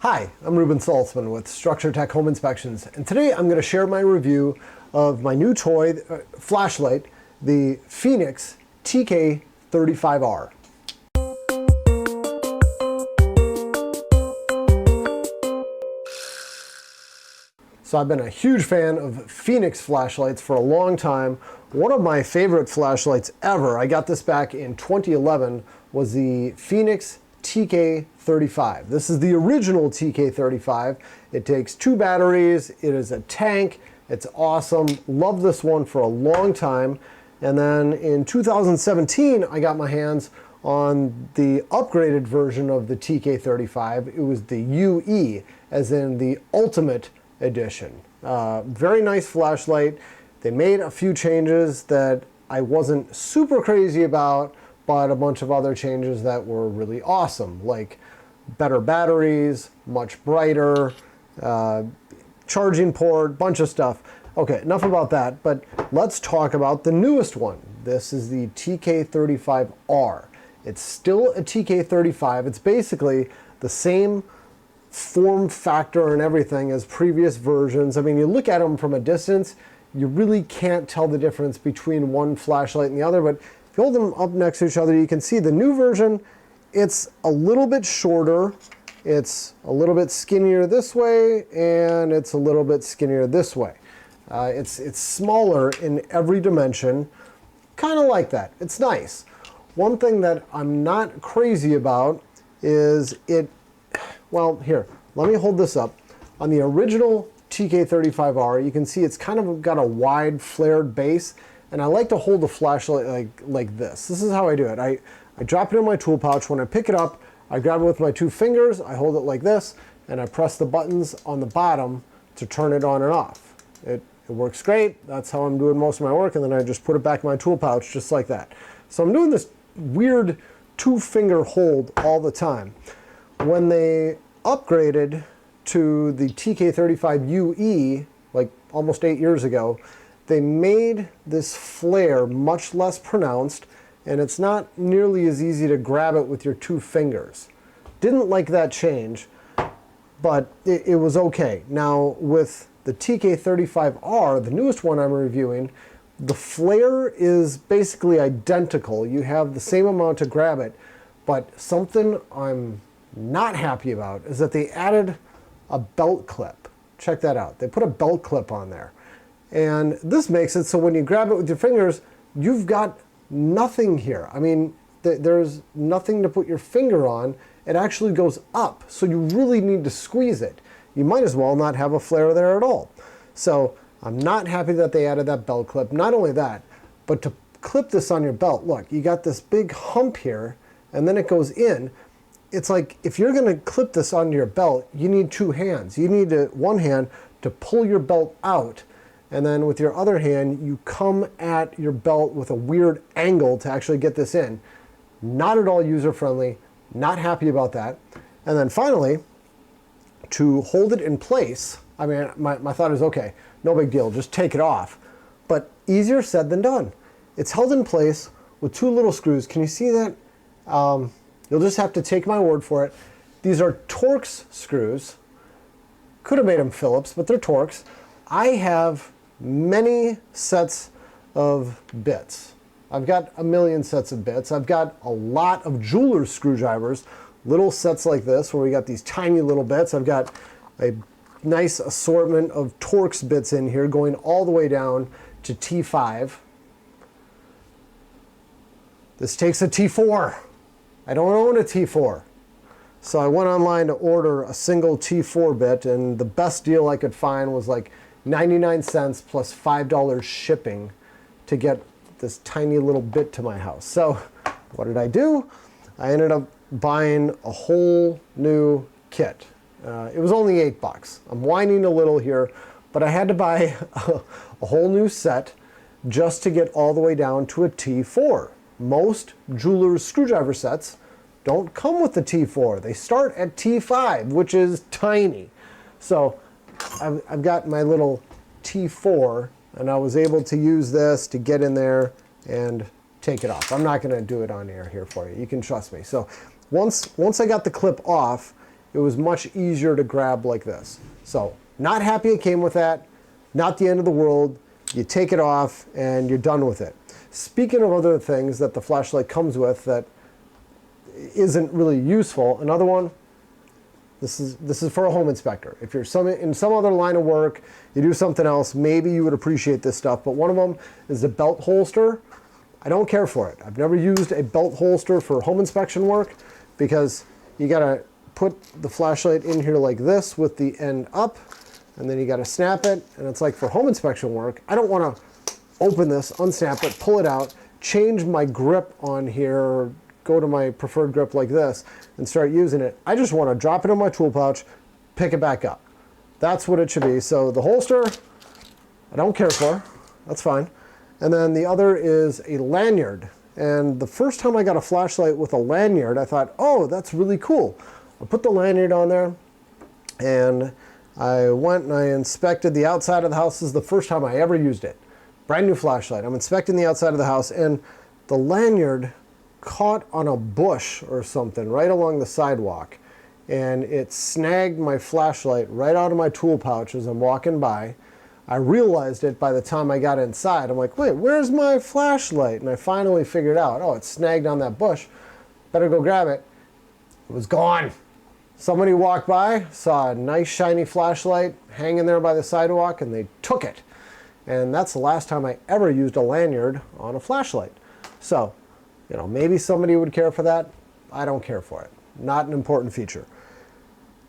Hi, I'm Ruben Saltzman with Structure Tech Home Inspections, and today I'm going to share my review of my new toy flashlight, the Fenix TK35R. So I've been a huge fan of Fenix flashlights for a long time. One of my favorite flashlights ever, I got this back in 2011, was the Fenix TK35. This is the original TK35. It takes 2 batteries, it is a tank, it's awesome. Loved this one for a long time. And then in 2017, I got my hands on the upgraded version of the TK35. It was the UE, as in the Ultimate Edition. Very nice flashlight. They made a few changes that I wasn't super crazy about, but a bunch of other changes that were really awesome, like better batteries, much brighter, charging port, bunch of stuff. Okay, enough about that, but let's talk about the newest one. This is the TK35R. It's still a TK35. It's basically the same form factor and everything as previous versions. I mean, you look at them from a distance, you really can't tell the difference between one flashlight and the other, but if you hold them up next to each other, you can see the new version, it's a little bit shorter, it's a little bit skinnier this way, and it's a little bit skinnier this way. It's smaller in every dimension, kind of like that. It's nice. One thing that I'm not crazy about is well, here, let me hold this up. On the original TK35R, you can see it's kind of got a wide flared base, and I like to hold the flashlight like this. This is how I do it. I drop it in my tool pouch. When I pick it up, I grab it with my 2 fingers, I hold it like this, and I press the buttons on the bottom to turn it on and off. It works great. That's how I'm doing most of my work, and then I just put it back in my tool pouch just like that. So I'm doing this weird 2-finger hold all the time. When they upgraded to the TK35 UE, like almost 8 years ago, they made this flare much less pronounced, and it's not nearly as easy to grab it with your 2 fingers. Didn't like that change, but it was okay. Now with the TK35R, the newest one I'm reviewing, the flare is basically identical. You have the same amount to grab it, but something I'm not happy about is that they added a belt clip. Check that out. They put a belt clip on there. And this makes it so when you grab it with your fingers, you've got nothing here. I mean, there's nothing to put your finger on. It actually goes up, so you really need to squeeze it. You might as well not have a flare there at all. So I'm not happy that they added that belt clip. Not only that, but to clip this on your belt, look, you got this big hump here, and then it goes in. It's like if you're going to clip this onto your belt, you need 2 hands. You need one hand to pull your belt out, and then with your other hand, you come at your belt with a weird angle to actually get this in. Not at all user-friendly, not happy about that. And then finally, to hold it in place, I mean, my thought is, okay, no big deal, just take it off. But easier said than done. It's held in place with 2 little screws. Can you see that? You'll just have to take my word for it. These are Torx screws. Could have made them Phillips, but they're Torx. I have many sets of bits. I've got a million sets of bits. I've got a lot of jeweler's screwdrivers, little sets like this where we got these tiny little bits. I've got a nice assortment of Torx bits in here going all the way down to T5. This takes a T4. I don't own a T4. So I went online to order a single T4 bit, and the best deal I could find was like 99 cents plus $5 shipping to get this tiny little bit to my house. So what did I do? I ended up buying a whole new kit. It was only $8. I'm whining a little here, but I had to buy a whole new set just to get all the way down to a T4. Most jeweler's screwdriver sets don't come with the T4. They start at T5, which is tiny. So I've got my little T4, and I was able to use this to get in there and take it off. I'm not going to do it on air here for you. You can trust me. So once I got the clip off, it was much easier to grab like this. So not happy it came with that, not the end of the world. You take it off and you're done with it. Speaking of other things that the flashlight comes with that isn't really useful, another one, this is for a home inspector. If you're in some other line of work, you do something else, maybe you would appreciate this stuff, but one of them is a belt holster. I don't care for it. I've never used a belt holster for home inspection work because you gotta put the flashlight in here like this with the end up, and then you gotta snap it, and it's like for home inspection work, I don't wanna open this, unsnap it, pull it out, change my grip on here, or go to my preferred grip like this and start using it. I just wanna drop it in my tool pouch, pick it back up. That's what it should be. So the holster, I don't care for, that's fine. And then the other is a lanyard. And the first time I got a flashlight with a lanyard, I thought, oh, that's really cool. I put the lanyard on there and I went and I inspected the outside of the house. This is the first time I ever used it. Brand new flashlight. I'm inspecting the outside of the house and the lanyard caught on a bush or something right along the sidewalk. And it snagged my flashlight right out of my tool pouch as I'm walking by. I realized it by the time I got inside. I'm like, wait, where's my flashlight? And I finally figured out, oh, it's snagged on that bush. Better go grab it. It was gone. Somebody walked by, saw a nice shiny flashlight hanging there by the sidewalk, and they took it. And that's the last time I ever used a lanyard on a flashlight. So, you know, maybe somebody would care for that. I don't care for it. Not an important feature.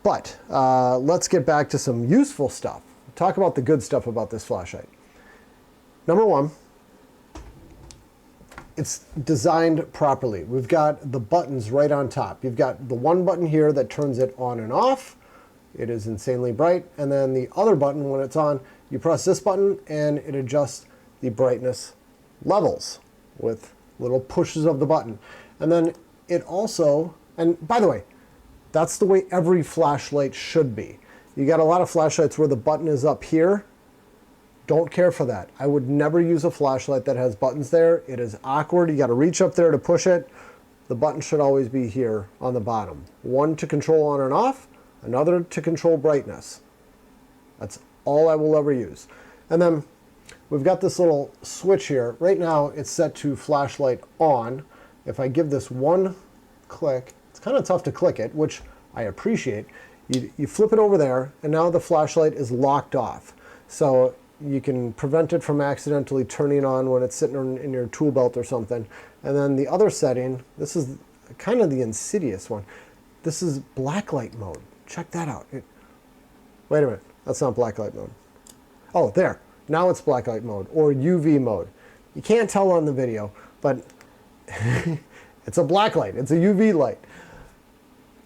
But let's get back to some useful stuff. Talk about the good stuff about this flashlight. Number one, it's designed properly. We've got the buttons right on top. You've got the one button here that turns it on and off. It is insanely bright. And then the other button, when it's on, you press this button and it adjusts the brightness levels with little pushes of the button. And then it also, and by the way, that's the way every flashlight should be. You got a lot of flashlights where the button is up here. Don't care for that. I would never use a flashlight that has buttons there. It is awkward. You got to reach up there to push it. The button should always be here on the bottom. One to control on and off, another to control brightness. That's all I will ever use. And then we've got this little switch here. Right now it's set to flashlight on. If I give this one click, it's kind of tough to click it, which I appreciate. You flip it over there, and now the flashlight is locked off. So you can prevent it from accidentally turning on when it's sitting in your tool belt or something. And then the other setting, this is kind of the insidious one. This is blacklight mode. Check that out. Wait a minute, that's not blacklight mode. Oh, there. Now it's blacklight mode or UV mode. You can't tell on the video, but it's a blacklight. It's a UV light.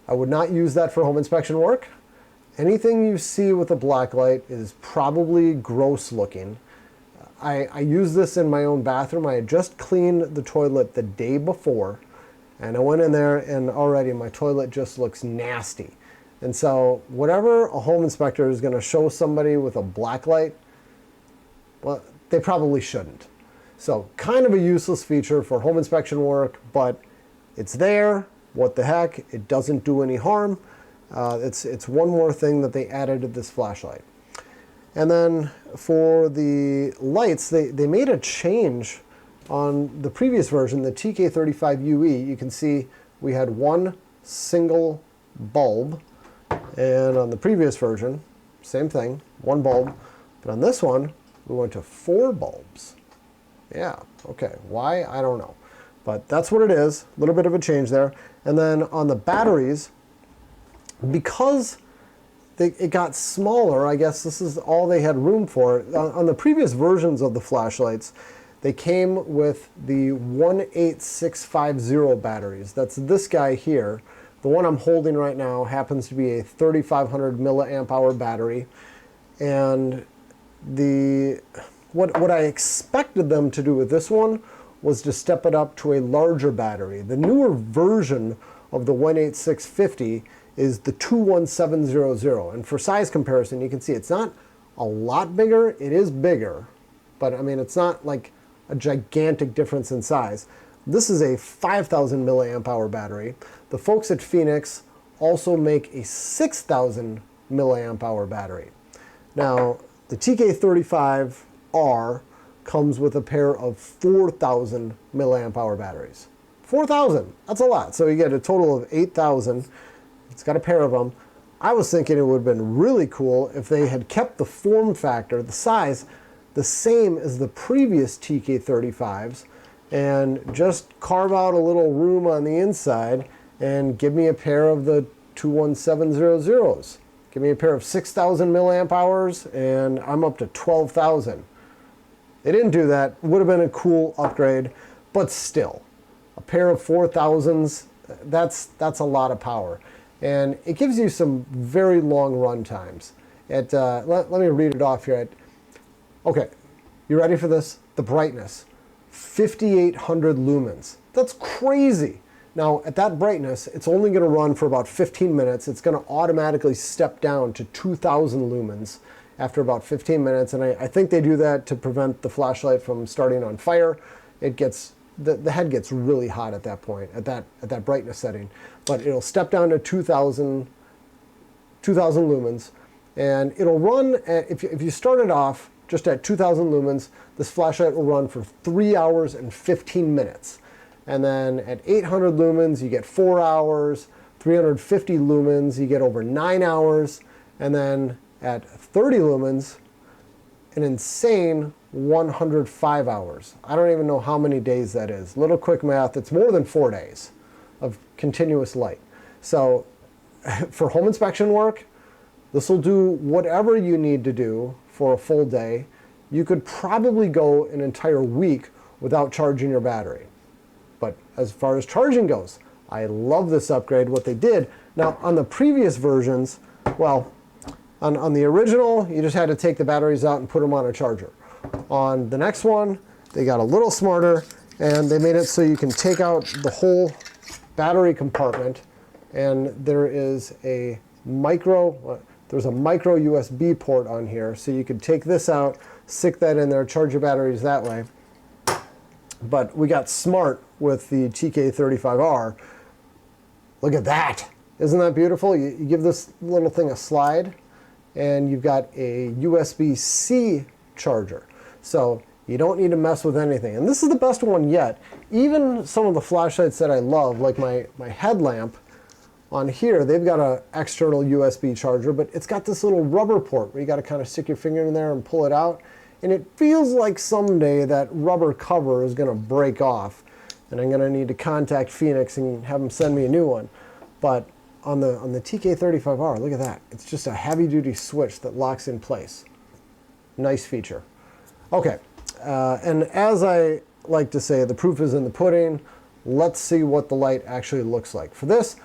I would not use that for home inspection work. Anything you see with a blacklight is probably gross looking. I use this in my own bathroom. I had just cleaned the toilet the day before, and I went in there and already my toilet just looks nasty. And so whatever a home inspector is going to show somebody with a blacklight, well, they probably shouldn't. So kind of a useless feature for home inspection work, but it's there. What the heck? It doesn't do any harm. It's one more thing that they added to this flashlight. And then for the lights, they made a change on the previous version, the TK35UE. You can see we had one single bulb, and on the previous version, same thing, one bulb. But on this one, we went to 4 bulbs. Yeah, okay, why? I don't know. But that's what it is, a little bit of a change there. And then on the batteries, because it got smaller, I guess this is all they had room for. On the previous versions of the flashlights, they came with the 18650 batteries. That's this guy here. The one I'm holding right now happens to be a 3500 milliamp hour battery. And what I expected them to do with this one was to step it up to a larger battery. The newer version of the 18650 is the 21700. And for size comparison, you can see it's not a lot bigger. It is bigger, but I mean, it's not like a gigantic difference in size. This is a 5000 milliamp hour battery. The folks at Fenix also make a 6,000 milliamp hour battery. Now, the TK35R comes with a pair of 4,000 milliamp hour batteries. 4,000, that's a lot. So you get a total of 8,000. It's got a pair of them. I was thinking it would have been really cool if they had kept the form factor, the size, the same as the previous TK35s, and just carve out a little room on the inside and give me a pair of the 21700s. Give me a pair of 6,000 milliamp hours, and I'm up to 12,000. They didn't do that. Would have been a cool upgrade, but still, a pair of 4,000s, that's a lot of power. And it gives you some very long run times. Let me read it off here. Okay, you ready for this? The brightness, 5,800 lumens. That's crazy. Now, at that brightness, it's only going to run for about 15 minutes. It's going to automatically step down to 2,000 lumens after about 15 minutes. And I think they do that to prevent the flashlight from starting on fire. It gets, the head gets really hot at that point, at that brightness setting. But it'll step down to 2,000 lumens. And it'll run, if you start it off just at 2,000 lumens, this flashlight will run for 3 hours and 15 minutes. And then at 800 lumens, you get 4 hours. 350 lumens, you get over 9 hours. And then at 30 lumens, an insane 105 hours. I don't even know how many days that is. Little quick math, it's more than 4 days of continuous light. So for home inspection work, this will do whatever you need to do for a full day. You could probably go an entire week without charging your battery. But as far as charging goes, I love this upgrade, what they did. Now, on the previous versions, well, on the original, you just had to take the batteries out and put them on a charger. On the next one, they got a little smarter, and they made it so you can take out the whole battery compartment, and there is a micro USB port on here, so you could take this out, stick that in there, charge your batteries that way. But we got smart with the TK35R. Look at that. Isn't that beautiful? You give this little thing a slide, and you've got a USB-C charger. So you don't need to mess with anything. And this is the best one yet. Even some of the flashlights that I love, like my headlamp, on here, they've got an external USB charger, but it's got this little rubber port where you got to kind of stick your finger in there and pull it out. And it feels like someday that rubber cover is going to break off, and I'm going to need to contact Fenix and have them send me a new one. But on the TK35R, look at that. It's just a heavy-duty switch that locks in place. Nice feature. Okay, and as I like to say, the proof is in the pudding. Let's see what the light actually looks like. For this,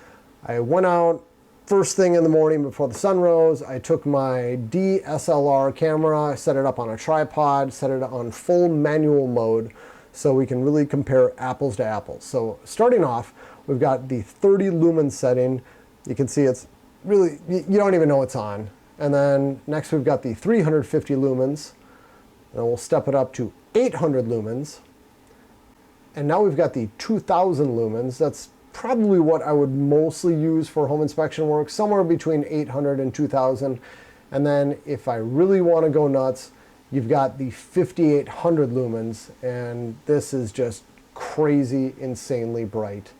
I went out first thing in the morning before the sun rose. I took my DSLR camera, I set it up on a tripod, set it on full manual mode so we can really compare apples to apples. So starting off, we've got the 30 lumen setting. You can see it's really, you don't even know it's on. And then next we've got the 350 lumens, and we'll step it up to 800 lumens. And now we've got the 2000 lumens. That's probably what I would mostly use for home inspection work, somewhere between 800 and 2000. And then if I really want to go nuts, you've got the 5800 lumens, and this is just crazy, insanely bright.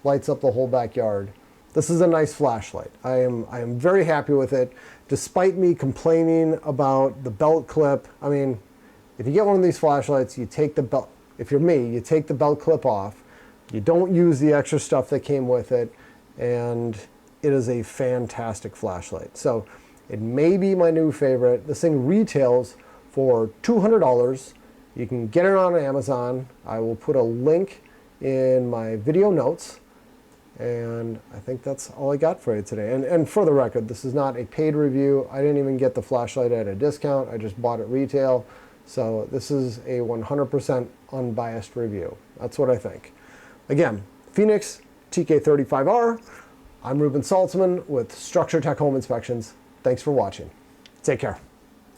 Lights up the whole backyard. This is a nice flashlight. I am very happy with it, despite me complaining about the belt clip. I mean, if you get one of these flashlights, you take the belt, if you're me, you take the belt clip off. You don't use the extra stuff that came with it, and it is a fantastic flashlight. So it may be my new favorite. This thing retails for $200. You can get it on Amazon. I will put a link in my video notes, and I think that's all I got for you today. And for the record, this is not a paid review. I didn't even get the flashlight at a discount. I just bought it retail. So this is a 100% unbiased review. That's what I think. Again, Fenix TK35R. I'm Ruben Saltzman with Structure Tech Home Inspections. Thanks for watching. Take care.